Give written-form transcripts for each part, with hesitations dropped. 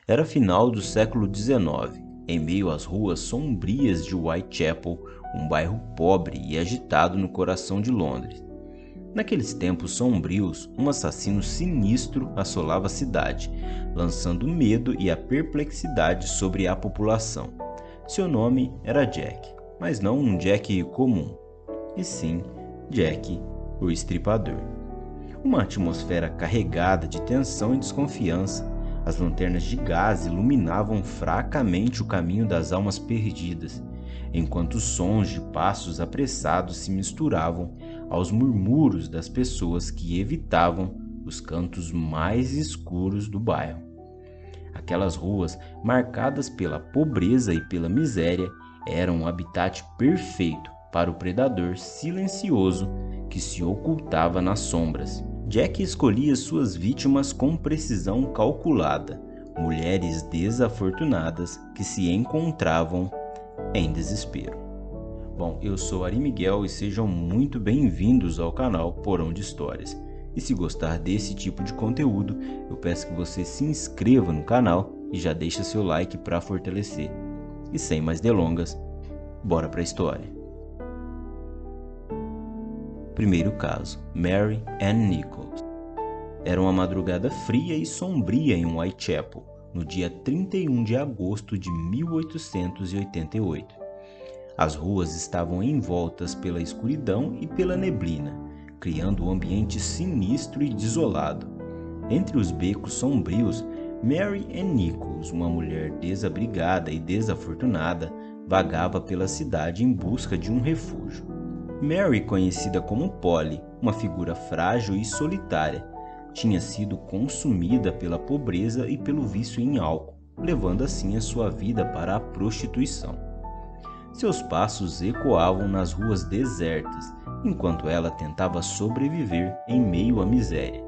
Era final do século XIX, em meio às ruas sombrias de Whitechapel, um bairro pobre e agitado no coração de Londres. Naqueles tempos sombrios, um assassino sinistro assolava a cidade, lançando medo e a perplexidade sobre a população. Seu nome era Jack, mas não um Jack comum, e sim Jack o Estripador. Uma atmosfera carregada de tensão e desconfiança. As lanternas de gás iluminavam fracamente o caminho das almas perdidas, enquanto os sons de passos apressados se misturavam aos murmúrios das pessoas que evitavam os cantos mais escuros do bairro. Aquelas ruas, marcadas pela pobreza e pela miséria, eram um habitat perfeito para o predador silencioso que se ocultava nas sombras. Jack escolhia suas vítimas com precisão calculada, mulheres desafortunadas que se encontravam em desespero. Bom, eu sou Ari Miguel e sejam muito bem-vindos ao canal Porão de Histórias. E se gostar desse tipo de conteúdo, eu peço que você se inscreva no canal e já deixa seu like para fortalecer. E sem mais delongas, bora para a história. Primeiro caso, Mary Ann Nichols. Era uma madrugada fria e sombria em Whitechapel, no dia 31 de agosto de 1888. As ruas estavam envoltas pela escuridão e pela neblina, criando um ambiente sinistro e desolado. Entre os becos sombrios, Mary Ann Nichols, uma mulher desabrigada e desafortunada, vagava pela cidade em busca de um refúgio. Mary, conhecida como Polly, uma figura frágil e solitária, tinha sido consumida pela pobreza e pelo vício em álcool, levando assim a sua vida para a prostituição. Seus passos ecoavam nas ruas desertas, enquanto ela tentava sobreviver em meio à miséria.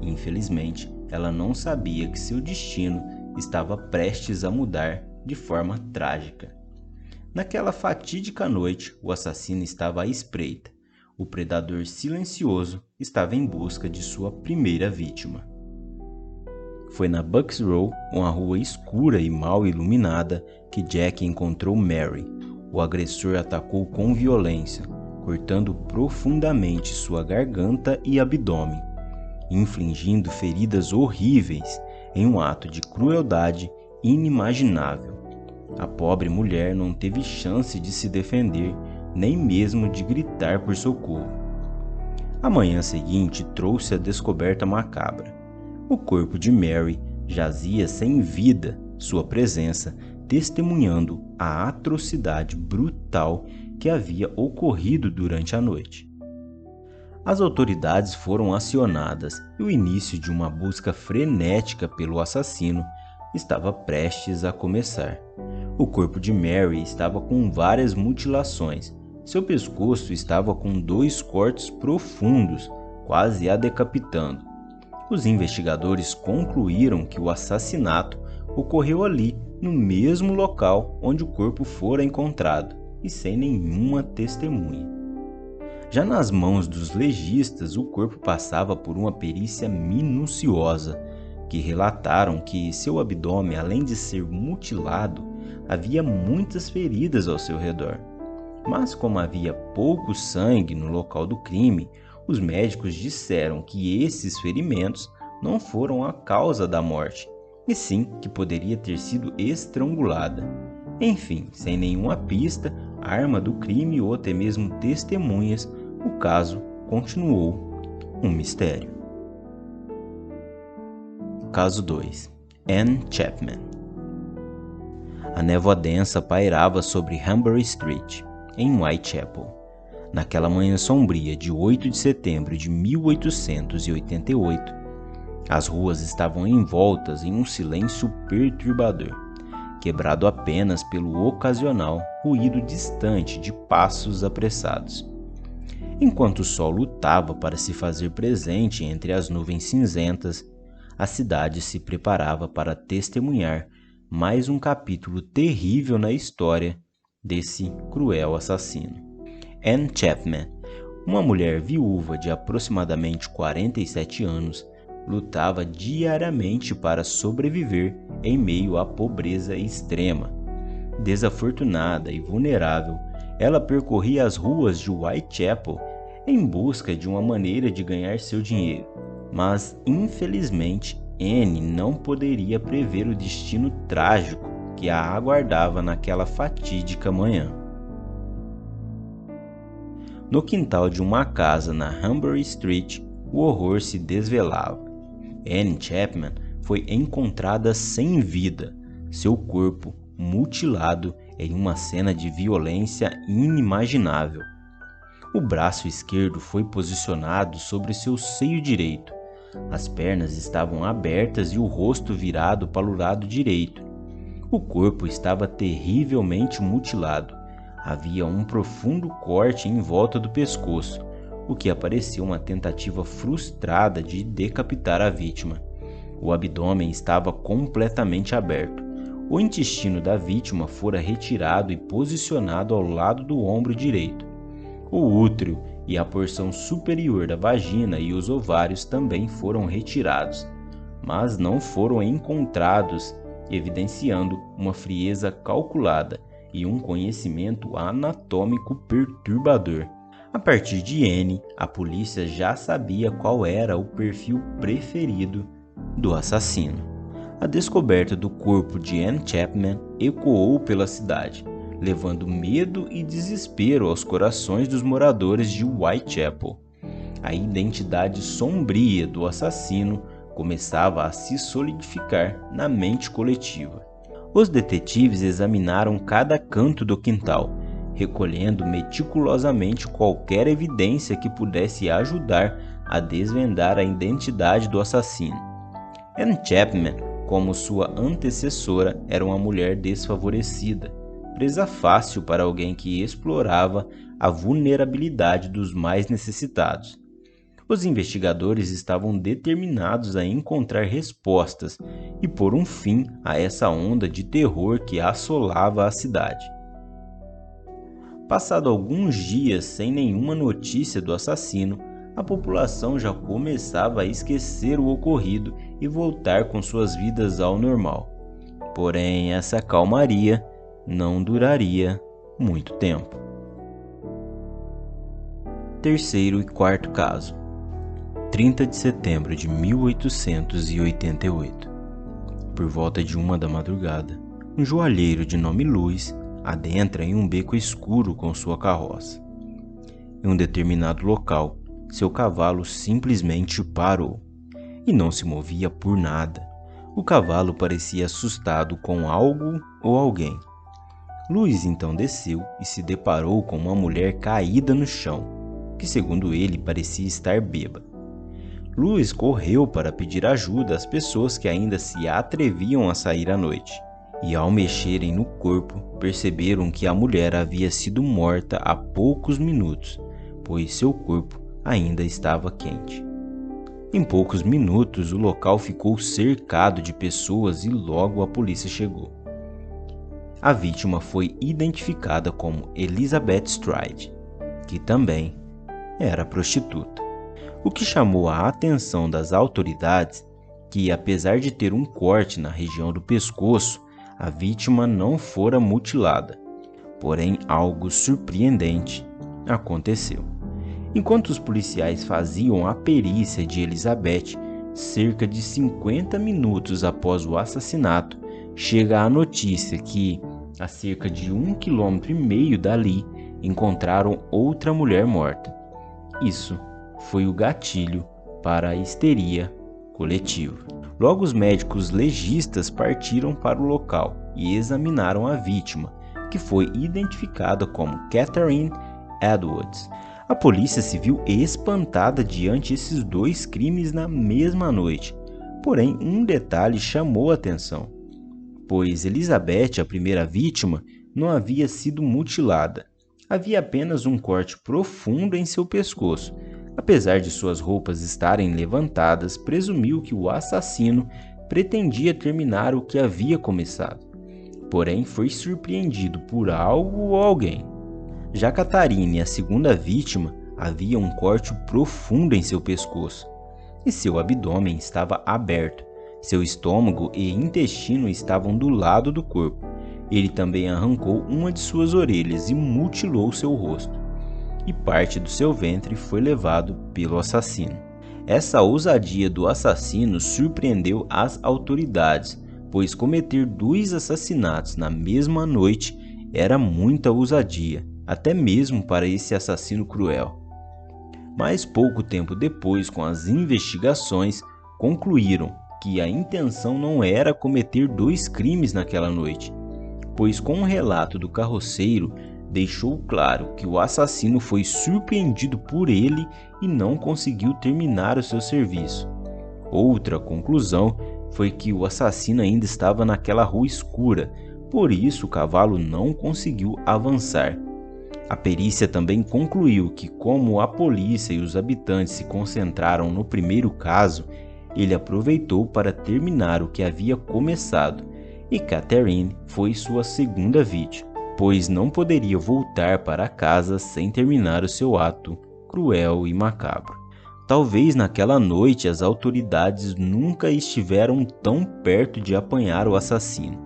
Infelizmente, ela não sabia que seu destino estava prestes a mudar de forma trágica. Naquela fatídica noite, o assassino estava à espreita. O predador silencioso estava em busca de sua primeira vítima. Foi na Bucks Row, uma rua escura e mal iluminada, que Jack encontrou Mary. O agressor atacou com violência, cortando profundamente sua garganta e abdômen, infligindo feridas horríveis em um ato de crueldade inimaginável. A pobre mulher não teve chance de se defender, nem mesmo de gritar por socorro. A manhã seguinte trouxe a descoberta macabra. O corpo de Mary jazia sem vida, sua presença testemunhando a atrocidade brutal que havia ocorrido durante a noite. As autoridades foram acionadas e o início de uma busca frenética pelo assassino estava prestes a começar. O corpo de Mary estava com várias mutilações. Seu pescoço estava com 2 cortes profundos, quase a decapitando. Os investigadores concluíram que o assassinato ocorreu ali, no mesmo local onde o corpo fora encontrado, e sem nenhuma testemunha. Já nas mãos dos legistas, o corpo passava por uma perícia minuciosa, que relataram que seu abdômen, além de ser mutilado, havia muitas feridas ao seu redor. Mas como havia pouco sangue no local do crime, os médicos disseram que esses ferimentos não foram a causa da morte, e sim que poderia ter sido estrangulada. Enfim, sem nenhuma pista, arma do crime ou até mesmo testemunhas, o caso continuou um mistério. Caso 2. Anne Chapman. A névoa densa pairava sobre Hanbury Street, em Whitechapel. Naquela manhã sombria de 8 de setembro de 1888, as ruas estavam envoltas em um silêncio perturbador, quebrado apenas pelo ocasional ruído distante de passos apressados. Enquanto o sol lutava para se fazer presente entre as nuvens cinzentas, a cidade se preparava para testemunhar mais um capítulo terrível na história desse cruel assassino. Anne Chapman, uma mulher viúva de aproximadamente 47 anos, lutava diariamente para sobreviver em meio à pobreza extrema. Desafortunada e vulnerável, ela percorria as ruas de Whitechapel em busca de uma maneira de ganhar seu dinheiro, mas infelizmente Anne não poderia prever o destino trágico que a aguardava naquela fatídica manhã. No quintal de uma casa na Humbury Street, o horror se desvelava. Anne Chapman foi encontrada sem vida, seu corpo mutilado em uma cena de violência inimaginável. O braço esquerdo foi posicionado sobre seu seio direito. As pernas estavam abertas e o rosto virado para o lado direito. O corpo estava terrivelmente mutilado. Havia um profundo corte em volta do pescoço, o que parecia uma tentativa frustrada de decapitar a vítima. O abdômen estava completamente aberto. O intestino da vítima fora retirado e posicionado ao lado do ombro direito. O útero e a porção superior da vagina e os ovários também foram retirados, mas não foram encontrados, evidenciando uma frieza calculada e um conhecimento anatômico perturbador. A partir de Anne, a polícia já sabia qual era o perfil preferido do assassino. A descoberta do corpo de Anne Chapman ecoou pela cidade, levando medo e desespero aos corações dos moradores de Whitechapel. A identidade sombria do assassino começava a se solidificar na mente coletiva. Os detetives examinaram cada canto do quintal, recolhendo meticulosamente qualquer evidência que pudesse ajudar a desvendar a identidade do assassino. Anne Chapman, como sua antecessora, era uma mulher desfavorecida, presa fácil para alguém que explorava a vulnerabilidade dos mais necessitados. Os investigadores estavam determinados a encontrar respostas e pôr um fim a essa onda de terror que assolava a cidade. Passado alguns dias sem nenhuma notícia do assassino, a população já começava a esquecer o ocorrido e voltar com suas vidas ao normal. Porém, essa calmaria não duraria muito tempo. Terceiro e quarto caso. 30 de setembro de 1888. Por volta de 1 da madrugada, um joalheiro de nome Louis adentra em um beco escuro com sua carroça. Em um determinado local, seu cavalo simplesmente parou e não se movia por nada. O cavalo parecia assustado com algo ou alguém. Louis então desceu e se deparou com uma mulher caída no chão, que segundo ele parecia estar bêbada. Louis correu para pedir ajuda às pessoas que ainda se atreviam a sair à noite, e ao mexerem no corpo, perceberam que a mulher havia sido morta há poucos minutos, pois seu corpo ainda estava quente. Em poucos minutos, o local ficou cercado de pessoas e logo a polícia chegou. A vítima foi identificada como Elizabeth Stride, que também era prostituta. O que chamou a atenção das autoridades que, apesar de ter um corte na região do pescoço, a vítima não fora mutilada. Porém, algo surpreendente aconteceu. Enquanto os policiais faziam a perícia de Elizabeth, cerca de 50 minutos após o assassinato, chega a notícia que, a cerca de 1,5 km dali, encontraram outra mulher morta. Isso foi o gatilho para a histeria coletiva. Logo, os médicos legistas partiram para o local e examinaram a vítima, que foi identificada como Catherine Edwards. A polícia se viu espantada diante esses dois crimes na mesma noite. Porém, um detalhe chamou a atenção, pois Elizabeth, a primeira vítima, não havia sido mutilada. Havia apenas um corte profundo em seu pescoço. Apesar de suas roupas estarem levantadas, presumiu que o assassino pretendia terminar o que havia começado. Porém, foi surpreendido por algo ou alguém. Já Catharine, a segunda vítima, havia um corte profundo em seu pescoço. e seu abdômen estava aberto. Seu estômago e intestino estavam do lado do corpo. Ele também arrancou uma de suas orelhas e mutilou seu rosto. E parte do seu ventre foi levado pelo assassino. Essa ousadia do assassino surpreendeu as autoridades, pois cometer 2 assassinatos na mesma noite era muita ousadia, até mesmo para esse assassino cruel. Mas pouco tempo depois, com as investigações, concluíram que a intenção não era cometer 2 crimes naquela noite, pois com o relato do carroceiro deixou claro que o assassino foi surpreendido por ele e não conseguiu terminar o seu serviço. Outra conclusão foi que o assassino ainda estava naquela rua escura, por isso o cavalo não conseguiu avançar. A perícia também concluiu que, como a polícia e os habitantes se concentraram no primeiro caso, ele aproveitou para terminar o que havia começado, e Catherine foi sua segunda vítima, pois não poderia voltar para casa sem terminar o seu ato cruel e macabro. Talvez naquela noite as autoridades nunca estiveram tão perto de apanhar o assassino,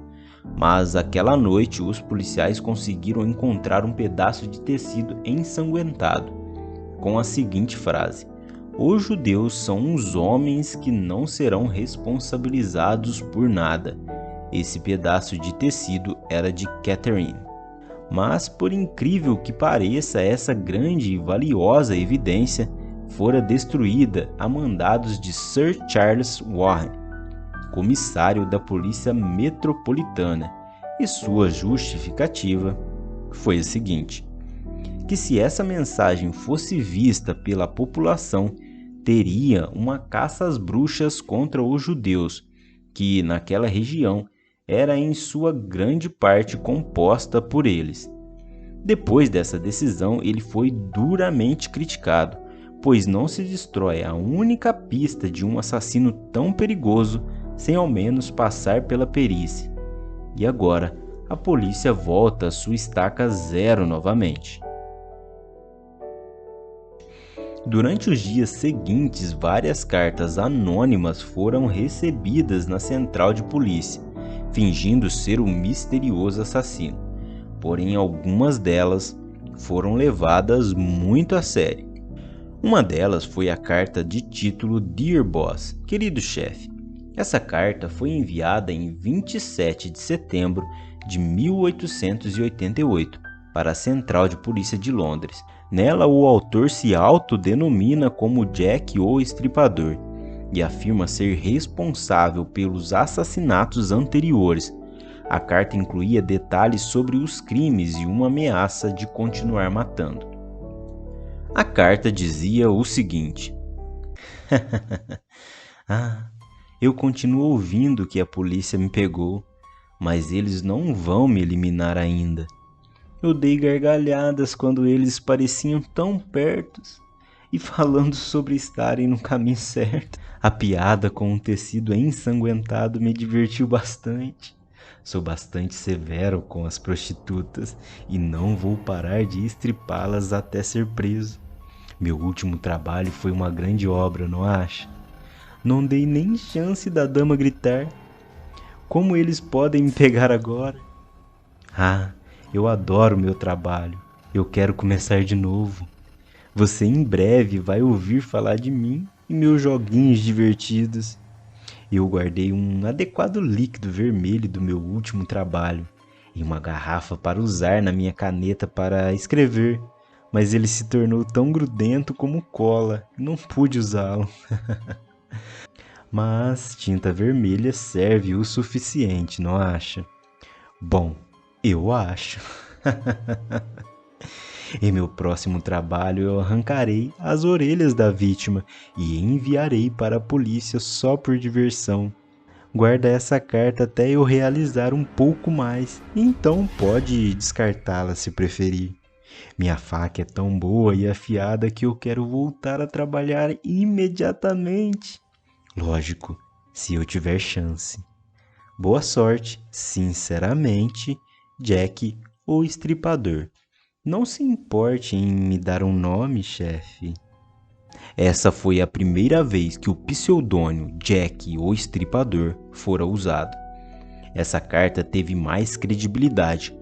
mas aquela noite os policiais conseguiram encontrar um pedaço de tecido ensanguentado, com a seguinte frase: "Os judeus são uns homens que não serão responsabilizados por nada." Esse pedaço de tecido era de Catherine. Mas, por incrível que pareça, essa grande e valiosa evidência fora destruída a mandados de Sir Charles Warren, comissário da Polícia Metropolitana, e sua justificativa foi a seguinte: que se essa mensagem fosse vista pela população, teria uma caça às bruxas contra os judeus, que naquela região era em sua grande parte composta por eles. Depois dessa decisão, ele foi duramente criticado, pois não se destrói a única pista de um assassino tão perigoso sem ao menos passar pela perícia. E agora, a polícia volta à sua estaca zero novamente. Durante os dias seguintes, várias cartas anônimas foram recebidas na central de polícia, fingindo ser o misterioso assassino. Porém, algumas delas foram levadas muito a sério. Uma delas foi a carta de título Dear Boss, querido chefe. Essa carta foi enviada em 27 de setembro de 1888 para a Central de Polícia de Londres. Nela, o autor se autodenomina como Jack o Estripador e afirma ser responsável pelos assassinatos anteriores. A carta incluía detalhes sobre os crimes e uma ameaça de continuar matando. A carta dizia o seguinte: eu continuo ouvindo que a polícia me pegou, mas eles não vão me eliminar ainda. Eu dei gargalhadas quando eles pareciam tão pertos e falando sobre estarem no caminho certo. A piada com um tecido ensanguentado me divertiu bastante. Sou bastante severo com as prostitutas e não vou parar de estripá-las até ser preso. Meu último trabalho foi uma grande obra, não acha? Não dei nem chance da dama gritar. Como eles podem me pegar agora? Eu adoro meu trabalho. Eu quero começar de novo. Você em breve vai ouvir falar de mim e meus joguinhos divertidos. Eu guardei um adequado líquido vermelho do meu último trabalho e uma garrafa para usar na minha caneta para escrever, mas ele se tornou tão grudento como cola e não pude usá-lo. Mas tinta vermelha serve o suficiente, não acha? Bom, eu acho. Em meu próximo trabalho eu arrancarei as orelhas da vítima e enviarei para a polícia só por diversão. Guarda essa carta até eu realizar um pouco mais, então pode descartá-la se preferir. Minha faca é tão boa e afiada que eu quero voltar a trabalhar imediatamente. Lógico, se eu tiver chance. Boa sorte, sinceramente, Jack o Estripador. Não se importe em me dar um nome, chefe. Essa foi a primeira vez que o pseudônimo Jack o Estripador fora usado. Essa carta teve mais credibilidade,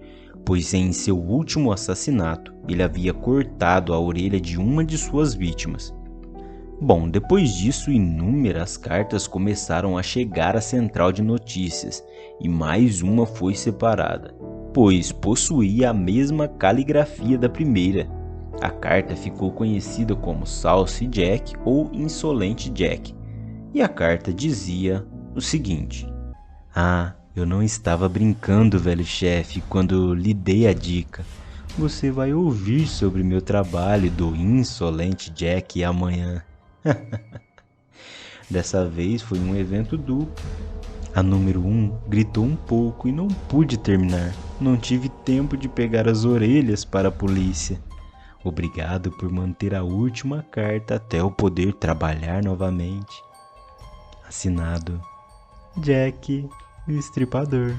pois em seu último assassinato ele havia cortado a orelha de uma de suas vítimas. Bom, depois disso, inúmeras cartas começaram a chegar à central de notícias e mais uma foi separada, pois possuía a mesma caligrafia da primeira. A carta ficou conhecida como Saucy Jack ou Insolente Jack, e a carta dizia o seguinte: "Ah, eu não estava brincando, velho chefe, quando lhe dei a dica. Você vai ouvir sobre meu trabalho do Insolente Jack amanhã." Dessa vez foi um evento duplo. A número 1 gritou um pouco e não pude terminar. Não tive tempo de pegar as orelhas para a polícia. Obrigado por manter a última carta até eu poder trabalhar novamente. Assinado Jack, o Estripador.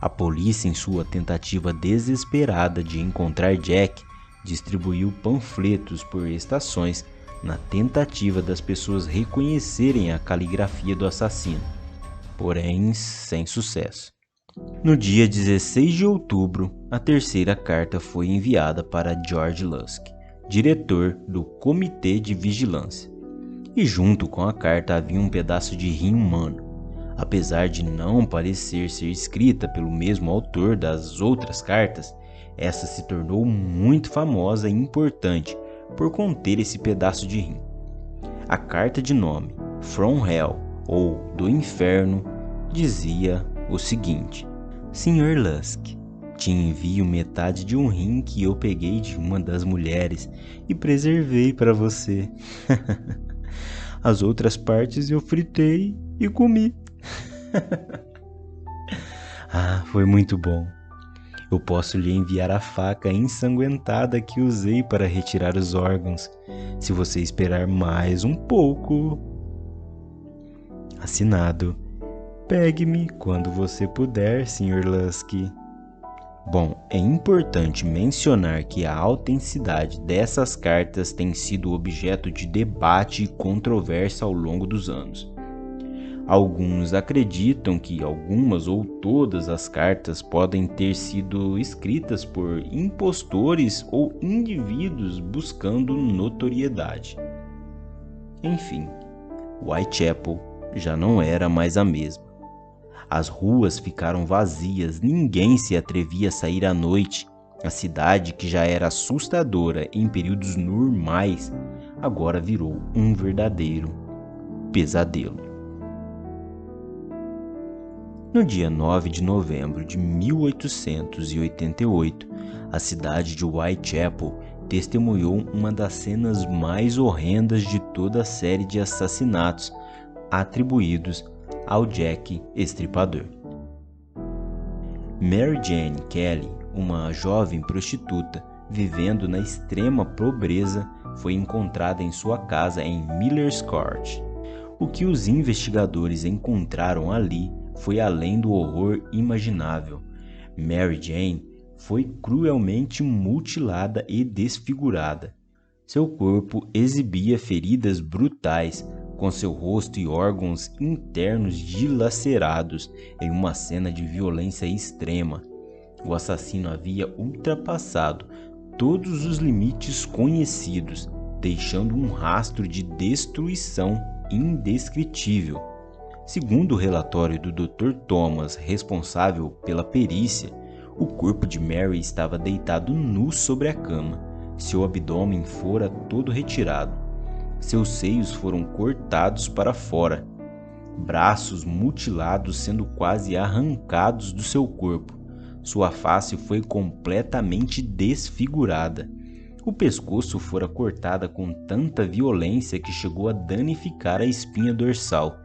A polícia, em sua tentativa desesperada de encontrar Jack, distribuiu panfletos por estações na tentativa das pessoas reconhecerem a caligrafia do assassino, porém sem sucesso. No dia 16 de outubro, a terceira carta foi enviada para George Lusk, diretor do Comitê de Vigilância, e junto com a carta havia um pedaço de rim humano. Apesar de não parecer ser escrita pelo mesmo autor das outras cartas, essa se tornou muito famosa e importante por conter esse pedaço de rim. A carta de nome From Hell, ou do Inferno, dizia o seguinte: "Sr. Lusk, te envio metade de um rim que eu peguei de uma das mulheres e preservei para você. As outras partes eu fritei e comi." Ah, foi muito bom. Eu posso lhe enviar a faca ensanguentada que usei para retirar os órgãos, se você esperar mais um pouco. Assinado Pegue-me quando você puder, Sr. Lusk. Bom, é importante mencionar que a autenticidade dessas cartas tem sido objeto de debate e controvérsia ao longo dos anos. Alguns acreditam que algumas ou todas as cartas podem ter sido escritas por impostores ou indivíduos buscando notoriedade. Enfim, Whitechapel já não era mais a mesma. As ruas ficaram vazias, ninguém se atrevia a sair à noite. A cidade, que já era assustadora em períodos normais, agora virou um verdadeiro pesadelo. No dia 9 de novembro de 1888, a cidade de Whitechapel testemunhou uma das cenas mais horrendas de toda a série de assassinatos atribuídos ao Jack Estripador. Mary Jane Kelly, uma jovem prostituta vivendo na extrema pobreza, foi encontrada em sua casa em Miller's Court. O que os investigadores encontraram ali foi além do horror imaginável. Mary Jane foi cruelmente mutilada e desfigurada. Seu corpo exibia feridas brutais, com seu rosto e órgãos internos dilacerados em uma cena de violência extrema. O assassino havia ultrapassado todos os limites conhecidos, deixando um rastro de destruição indescritível. Segundo o relatório do Dr. Thomas, responsável pela perícia, o corpo de Mary estava deitado nu sobre a cama. Seu abdômen fora todo retirado. Seus seios foram cortados para fora. Braços mutilados sendo quase arrancados do seu corpo. Sua face foi completamente desfigurada. O pescoço fora cortado com tanta violência que chegou a danificar a espinha dorsal.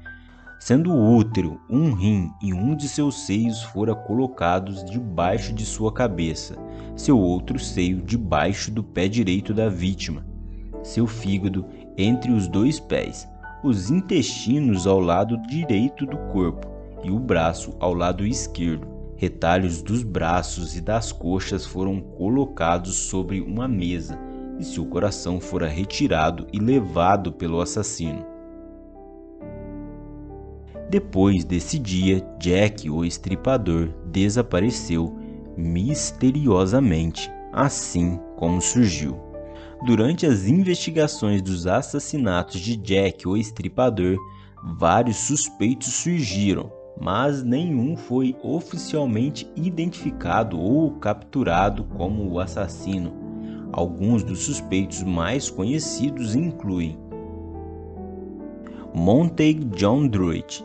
Sendo o útero, um rim e um de seus seios fora colocados debaixo de sua cabeça, seu outro seio debaixo do pé direito da vítima, seu fígado entre os dois pés, os intestinos ao lado direito do corpo e o braço ao lado esquerdo. Retalhos dos braços e das coxas foram colocados sobre uma mesa, e seu coração fora retirado e levado pelo assassino. Depois desse dia, Jack, o Estripador, desapareceu misteriosamente, assim como surgiu. Durante as investigações dos assassinatos de Jack, o Estripador, vários suspeitos surgiram, mas nenhum foi oficialmente identificado ou capturado como o assassino. Alguns dos suspeitos mais conhecidos incluem Montague John Druitt.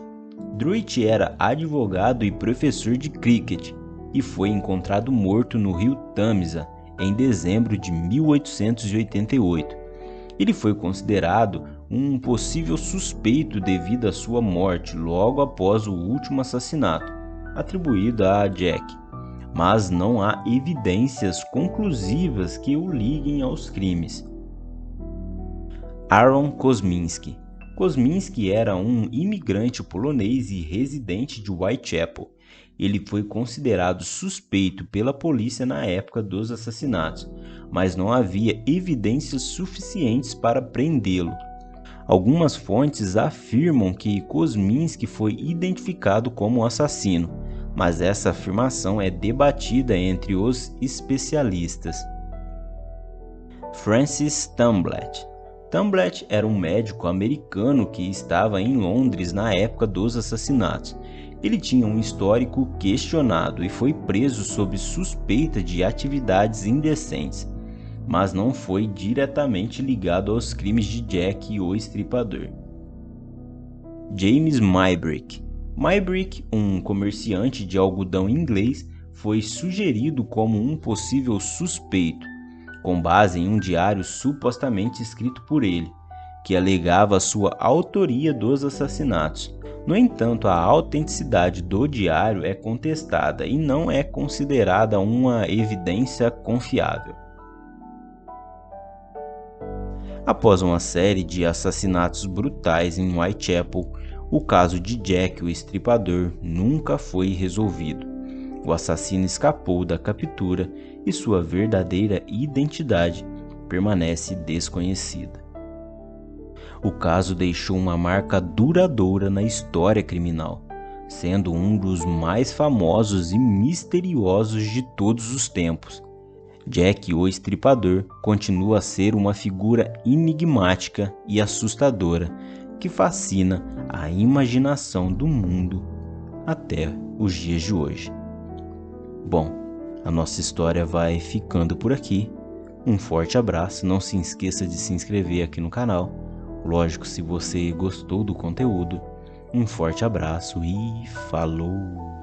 Druitt era advogado e professor de cricket e foi encontrado morto no rio Tamisa em dezembro de 1888. Ele foi considerado um possível suspeito devido à sua morte logo após o último assassinato, atribuído a Jack, mas não há evidências conclusivas que o liguem aos crimes. Aaron Kosminski. Kosminski era um imigrante polonês e residente de Whitechapel. Ele foi considerado suspeito pela polícia na época dos assassinatos, mas não havia evidências suficientes para prendê-lo. Algumas fontes afirmam que Kosminski foi identificado como o assassino, mas essa afirmação é debatida entre os especialistas. Francis Tamblet. Tamblet era um médico americano que estava em Londres na época dos assassinatos. Ele tinha um histórico questionado e foi preso sob suspeita de atividades indecentes, mas não foi diretamente ligado aos crimes de Jack, o Estripador. James Maybrick. Maybrick, um comerciante de algodão inglês, foi sugerido como um possível suspeito, com base em um diário supostamente escrito por ele, que alegava sua autoria dos assassinatos. No entanto, a autenticidade do diário é contestada e não é considerada uma evidência confiável. Após uma série de assassinatos brutais em Whitechapel, o caso de Jack, o Estripador, nunca foi resolvido. O assassino escapou da captura e sua verdadeira identidade permanece desconhecida. O caso deixou uma marca duradoura na história criminal, sendo um dos mais famosos e misteriosos de todos os tempos. Jack, o Estripador, continua a ser uma figura enigmática e assustadora que fascina a imaginação do mundo até os dias de hoje. Bom, a nossa história vai ficando por aqui. Um forte abraço, não se esqueça de se inscrever aqui no canal. Lógico, se você gostou do conteúdo, um forte abraço e falou!